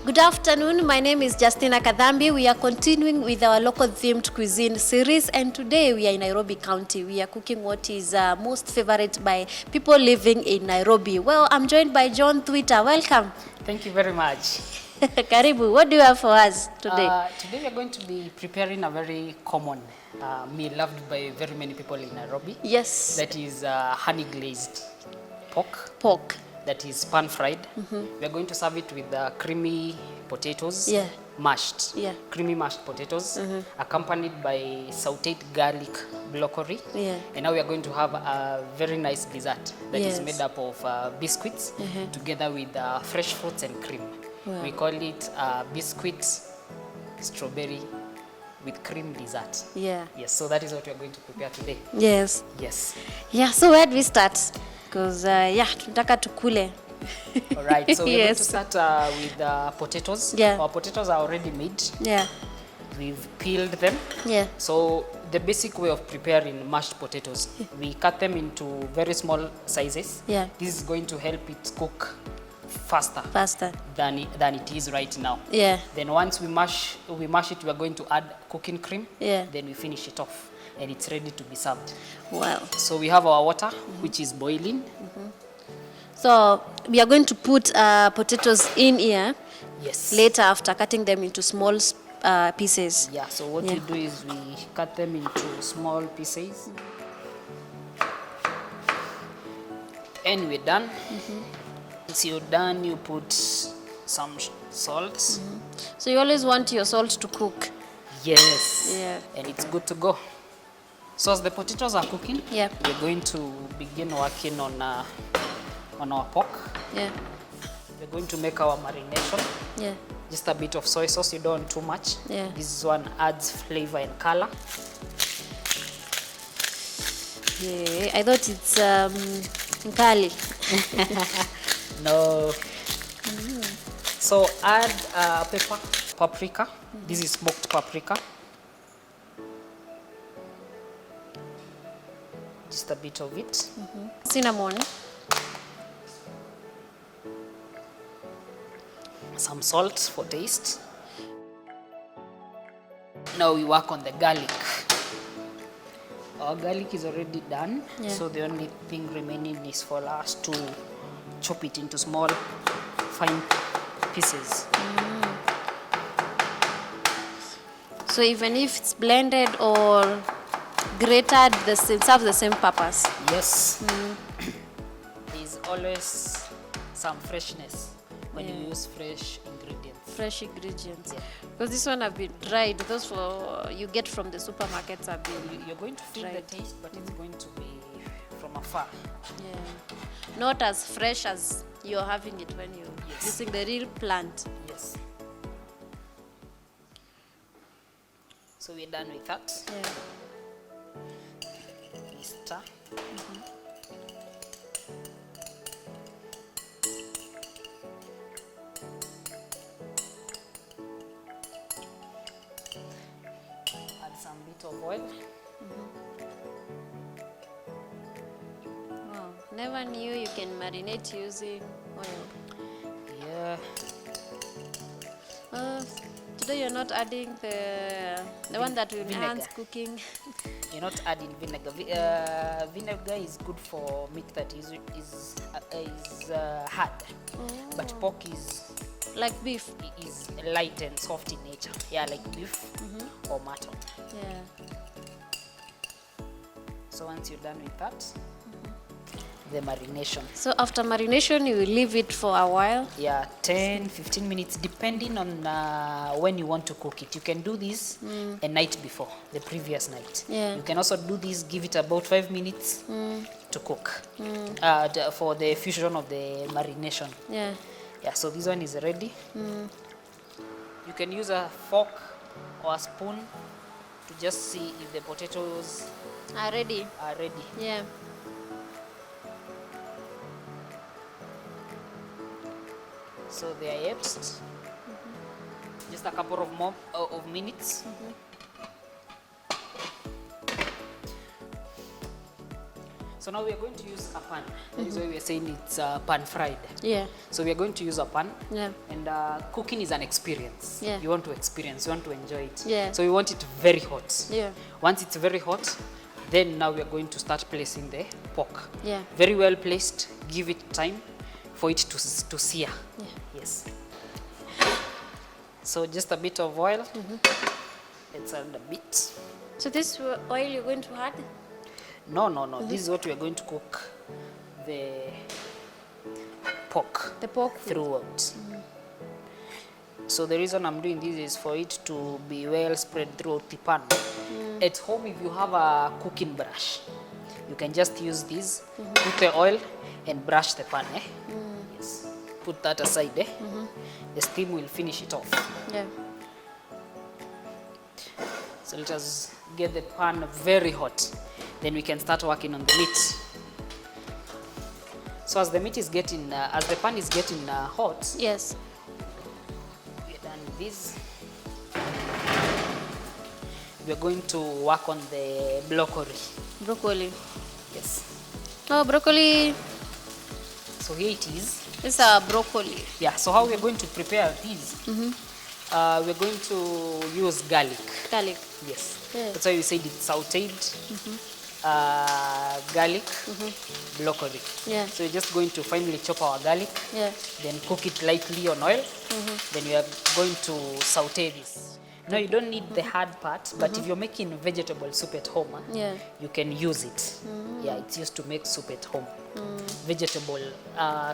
Good afternoon, my name is Justina Kadhambi. We are continuing with our local themed cuisine series, and today we are in Nairobi County. We are cooking what is most favorite by people living in Nairobi. Well, I'm joined by John Twitter. Welcome. Thank you very much. Karibu, what do you have for us today? Today we are going to be preparing a very common meal loved by very many people in Nairobi. Yes. That is honey glazed pork. Pork. That is pan fried. We are going to serve it with creamy potatoes, Yeah. mashed, Yeah. creamy mashed potatoes, accompanied by sauteed garlic broccoli. Yeah. And now we are going to have a very nice dessert that is Yes. made up of biscuits together with fresh fruits and cream. Wow. We call it biscuits strawberry with cream dessert. Yeah. Yes, so that is what we are going to prepare today. Yes. Yes. Yeah, so where do we start? Because, tunataka tukule. All right, so we're going to Yes. start with potatoes. Yeah. Our potatoes are already made. Yeah. We've peeled them. Yeah. So the basic way of preparing mashed potatoes, we cut them into very small sizes. Yeah. This is going to help it cook faster Faster. than it is right now. Yeah. Then once we mash it, we are going to add cooking cream. Yeah. Then we finish it off and it's ready to be served. Wow. So we have our water, which is boiling. So we are going to put potatoes in here Yes. later after cutting them into small pieces. Yeah, so what Yeah. we do is we cut them into small pieces. And we're done. Once you're done, you put some salt. So you always want your salt to cook. Yes. Yeah. And it's good to go. So as the potatoes are cooking, Yeah. we're going to begin working on our pork. Yeah. We're going to make our marination. Yeah. Just a bit of soy sauce, you don't want too much. Yeah. This one adds flavor and color. Yeah. I thought it's nkali. No. So add pepper, paprika. This is smoked paprika. Just a bit of it. Cinnamon. Some salt for taste. Now we work on the garlic. Our garlic is already done, Yeah. so the only thing remaining is for us to chop it into small, fine pieces. So even if it's blended or grated, serves the same purpose. Yes. There's always some freshness when you use fresh ingredients. Fresh ingredients. Yeah. Because this one have been dried. Those for you get from the supermarkets have been. You're going to feel Right. the taste, but it's going to be from afar. Yeah. Not as fresh as you're having it when you're Yes. using the real plant. Yes. So we're done with that. Yeah. We stir. Add some bit of oil. Wow. Never knew you can marinate using oil. Yeah. Today you're not adding the one that will enhance Vinegar. cooking. You're not adding vinegar. Vinegar is good for meat that is hard, but pork is Like beef. light and soft in nature. Yeah, like beef or mutton. Yeah. So once you're done with that, the marination. So after marination, you will leave it for a while. Yeah, 10-15 minutes depending on when you want to cook it. You can do this a night before, the previous night. Yeah. You can also do this, give it about 5 minutes to cook for the fusion of the marination. Yeah. Yeah, so this one is ready. You can use a fork or a spoon to just see if the potatoes Ready. are ready. Yeah. So they are yet. Just a couple of more of minutes. So now we are going to use a pan. That is why we are saying it's pan fried. Yeah. So we are going to use a pan. Yeah. And cooking is an experience. Yeah. You want to experience, you want to enjoy it. Yeah. So we want it very hot. Yeah. Once it's very hot, then now we are going to start placing the pork. Yeah. Very well placed. Give it time for it to sear. Yeah. Yes. So just a bit of oil. Let's add a bit. So this oil you're going to add? No. This is what we are going to cook the pork. The pork with. Throughout. So the reason I'm doing this is for it to be well spread throughout the pan. At home, if you have a cooking brush, you can just use this, put the oil and brush the pan. Yes. Put that aside. The steam will finish it off. Yeah. So let us get the pan very hot. Then we can start working on the meat. So as the meat is getting, as the pan is getting hot, Yes. we're done with this. We're going to work on the broccoli. Broccoli. Yes. Oh, broccoli. So here it is. It's a broccoli. Yeah. So how we're going to prepare this? We're going to use garlic. Garlic. Yes. Yeah. That's why we said it's sauteed. Garlic, broccoli. Yeah. So we're just going to finely chop our garlic, Yeah. then cook it lightly on oil. Then we are going to saute this. No, you don't need the hard part, but if you're making vegetable soup at home, Yeah. you can use it. Yeah, it's used to make soup at home. Vegetable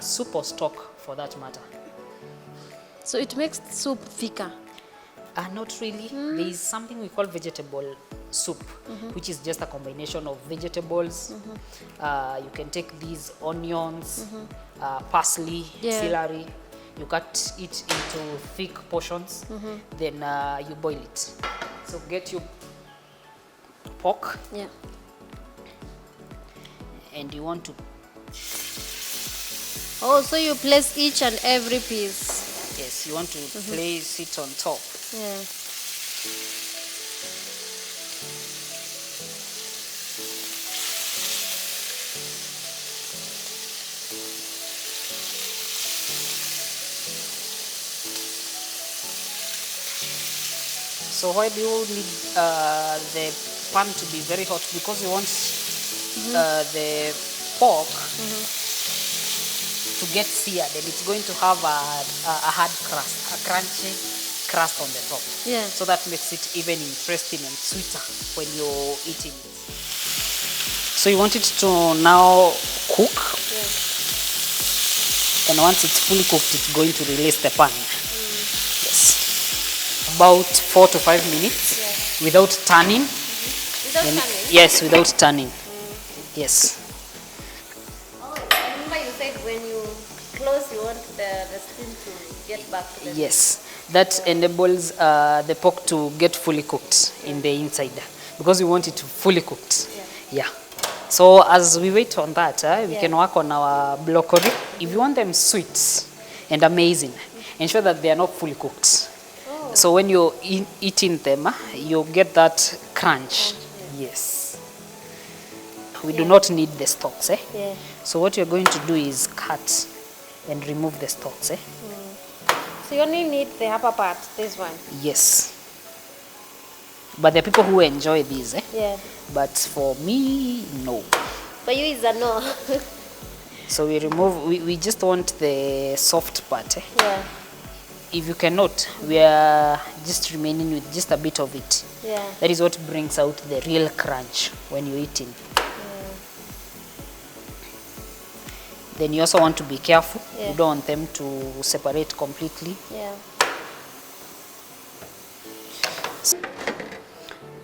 soup or stock, for that matter. So it makes soup thicker. Not really. There is something we call vegetable soup, which is just a combination of vegetables. You can take these onions, parsley, Yeah. celery. You cut it into thick portions, then you boil it. So get your pork, Yeah. and you want to, Oh, so you place each and every piece. yes, you want to place it on top. Yeah. So why do you need the pan to be very hot? Because you want the pork to get seared, and it's going to have a hard crust, a crunchy crust on the top. Yeah. So that makes it even interesting and sweeter when you're eating it. So you want it to now cook, and once it's fully cooked, it's going to release the pan. Yes. About 4 to 5 minutes without turning. Without turning? Yes, without turning. Yes. Oh, I remember you said when you close, you want the steam to get back to the Yes, that enables the pork to get fully cooked in the inside, because we want it fully cooked. Yeah. So as we wait on that, we can work on our broccoli. If you want them sweet and amazing, ensure that they are not fully cooked. So when you're eating them, you get that crunch. Yes. We do not need the stalks. Yeah. So what you're going to do is cut and remove the stalks. So you only need the upper part, this one. Yes. But there are people who enjoy these. Yeah. But for me, no. For you is a no. So we remove, we just want the soft part. Yeah. If you cannot, we are just remaining with just a bit of it. Yeah. That is what brings out the real crunch when you're eating. Then you also want to be careful. Yeah. You don't want them to separate completely. Yeah.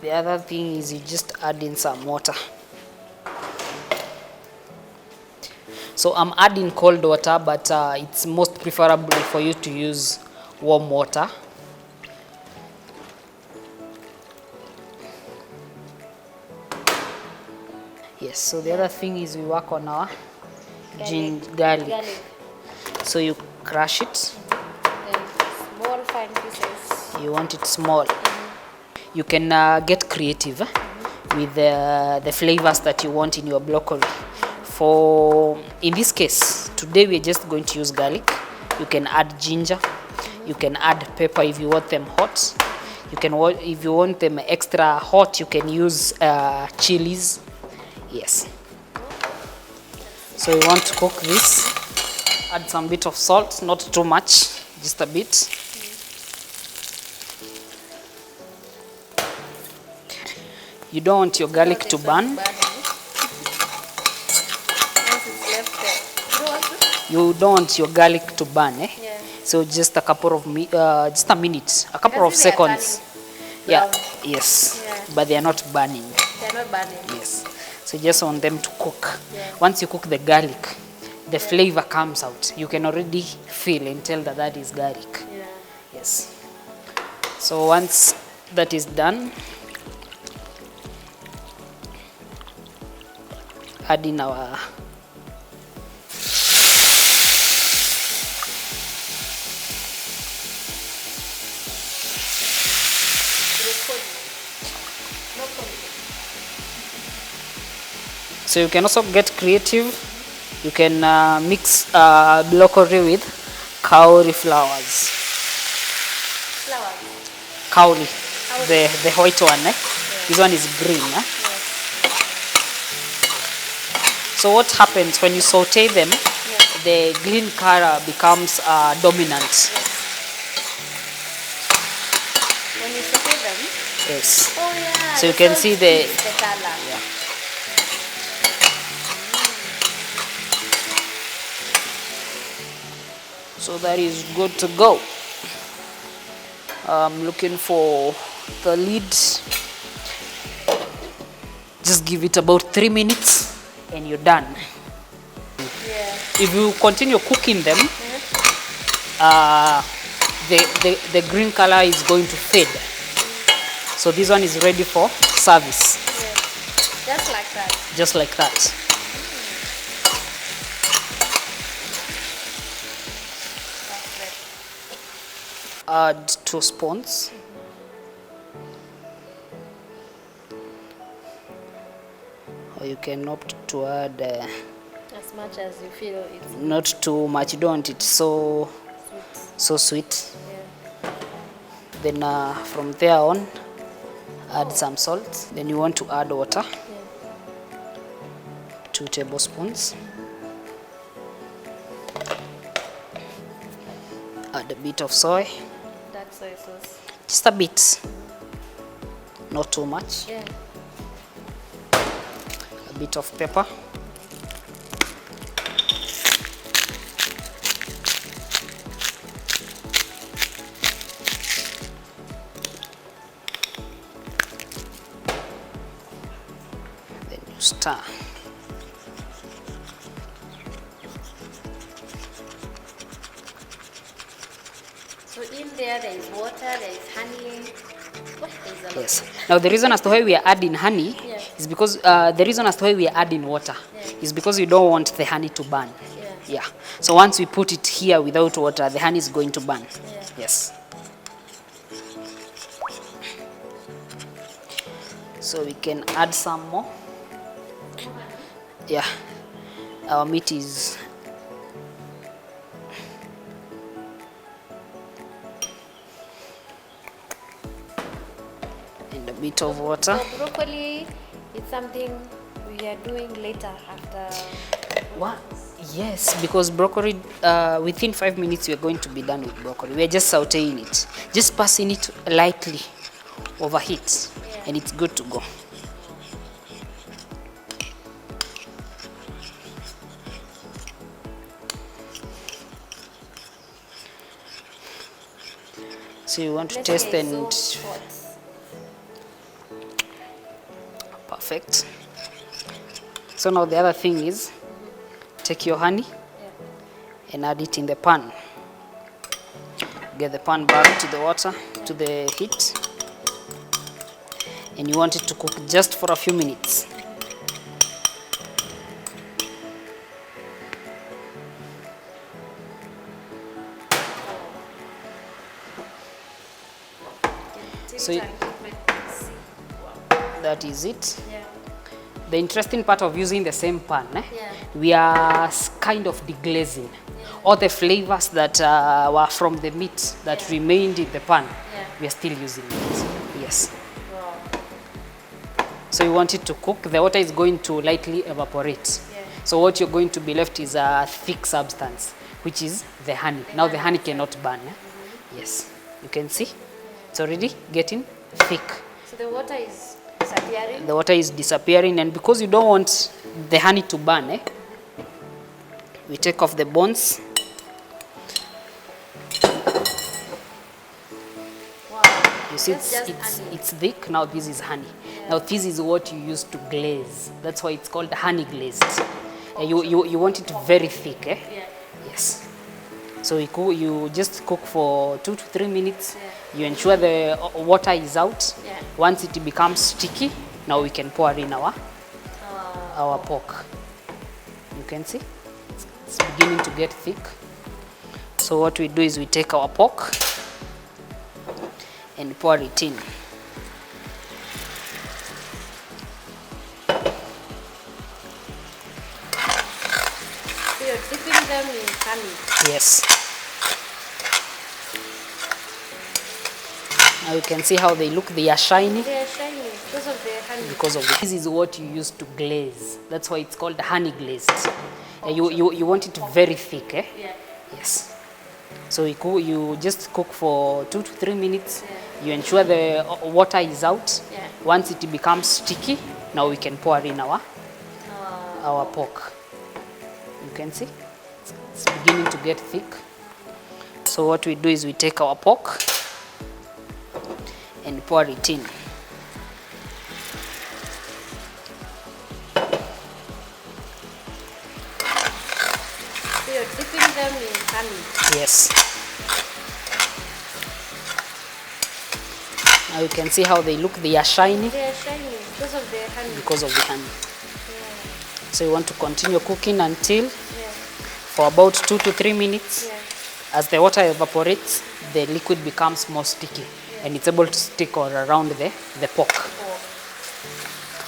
The other thing is you just add in some water. So I'm adding cold water, but it's most preferable for you to use warm water. Yes, so the other thing is we work on our garlic. So you crush it. Then small fine pieces. You want it small. You can get creative. with the flavors that you want in your broccoli. In this case, today we're just going to use garlic. You can add ginger. You can add pepper if you want them hot. If you want them extra hot, you can use chilies. Yes. So you want to cook this. Add some bit of salt, not too much, just a bit. You don't want your garlic to burn. You don't want your garlic to burn, eh? Yeah. So just a couple of just a minute, a couple of seconds. Yeah, yes. Yeah. But they are not burning. They're not burning. Yes. So you just want them to cook. Yeah. Once you cook the garlic, the flavor comes out. You can already feel and tell that that is garlic. Yeah. Yes. So once that is done, add in our So you can also get creative. You can mix broccoli with kauri flowers. Flowers? Kauri, the white one. Eh? Yeah. This one is green. Eh? Yeah. So what happens when you saute them, Yeah. the green color becomes dominant. Yes. When you saute them? Yes. Oh yeah. So you can see the color. Yeah. So that is good to go. I'm looking for the lid. Just give it about 3 minutes and you're done. Yeah. If you continue cooking them, the green color is going to fade. So this one is ready for service. Yeah. Just like that. Just like that. Add 2 spoons. Or you can opt to add as much as you feel it's not too much. You don't want it so sweet. so sweet. Yeah. Then from there on, add some salt. Then you want to add water. Yeah. 2 tablespoons. Add a bit of soy. Dark soy sauce. Just a bit. Not too much. Yeah. A bit of pepper. Then you stir. So in there is water, there is honey. What is a lot? Yes. Now the reason as to why we are adding honey Yeah. is because the reason as to why we are adding water is because we don't want the honey to burn. Yeah. Yeah. So once we put it here without water, the honey is going to burn. Yeah. Yes. So we can add some more. Yeah. Our meat is and a bit of water. So broccoli is something we are doing later after. What? Yes, because broccoli, within 5 minutes we are going to be done with broccoli. We are just sauteing it, just passing it lightly over heat, and it's good to go. So you want to taste and perfect. So now the other thing is take your honey and add it in the pan. Get the pan back to the water, to the heat, and you want it to cook just for a few minutes. So That is it. Yeah. The interesting part of using the same pan, Yeah. we are kind of deglazing. All the flavors that were from the meat that remained in the pan, we are still using it. Yes. Wow. So you want it to cook. The water is going to lightly evaporate. Yeah. So what you're going to be left is a thick substance, which is the honey. Now the honey cannot burn. Yes. You can see it's already getting thick. So the water is disappearing? The water is disappearing, and because you don't want the honey to burn, we take off the bones. Wow. You see, That's just honey. it's thick. Now this is honey. Now this is what you use to glaze. That's why it's called honey glazed. You want it very thick, Yeah. Yes. So you just cook for 2 to 3 minutes. You ensure the water is out. Yeah. Once it becomes sticky, now we can pour in our pork. You can see it's beginning to get thick. So what we do is we take our pork and pour it in. So you're dipping them in honey? Yes. Now you can see how they look. They are shiny. They are shiny because of the honey. This is what you use to glaze. That's why it's called honey glazed. You want it very thick, Yeah. Yes. So you just cook for 2 to 3 minutes. You ensure the water is out. Yeah. Once it becomes sticky, now we can pour in our pork. You can see it's beginning to get thick. So what we do is we take our pork and pour it in. So you're dipping them in honey? Yes. Now you can see how they look. They are shiny They are shiny because of the honey. because of the honey. Yeah. So you want to continue cooking until Yeah. for about 2 to 3 minutes. Yeah. As the water evaporates, the liquid becomes more sticky and it's able to stick all around the pork.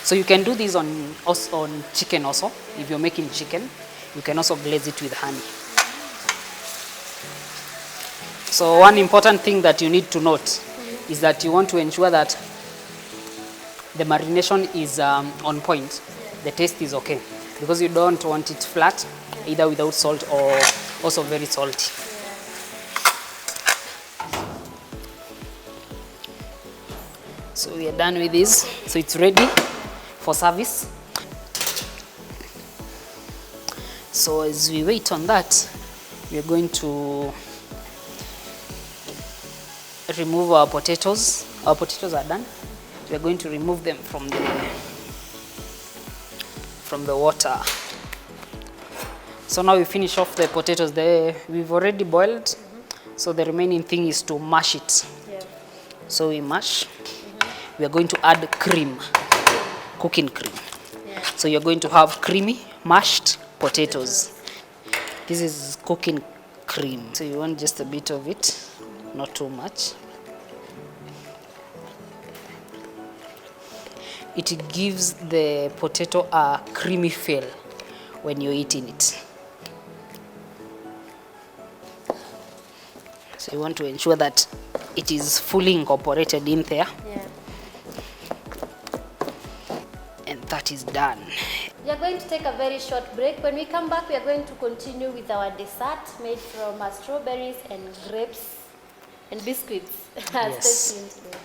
So you can do this on chicken also. If you're making chicken, you can also glaze it with honey. So one important thing that you need to note is that you want to ensure that the marination is on point. The taste is okay, because you don't want it flat, either without salt or also very salty. So we are done with this. So it's ready for service. So as we wait on that, we are going to remove our potatoes. Our potatoes are done. We are going to remove them from the water. So now we finish off the potatoes. We've already boiled. So the remaining thing is to mash it. Yeah. So we mash. We are going to add cream, cooking cream. Yeah. So you're going to have creamy mashed potatoes. This is cooking cream. So you want just a bit of it, not too much. It gives the potato a creamy feel when you're eating it. So you want to ensure that it is fully incorporated in there. Yeah. And that is done. We are going to take a very short break. When we come back, we are going to continue with our dessert made from strawberries and grapes and biscuits. Yes. Stay tuned.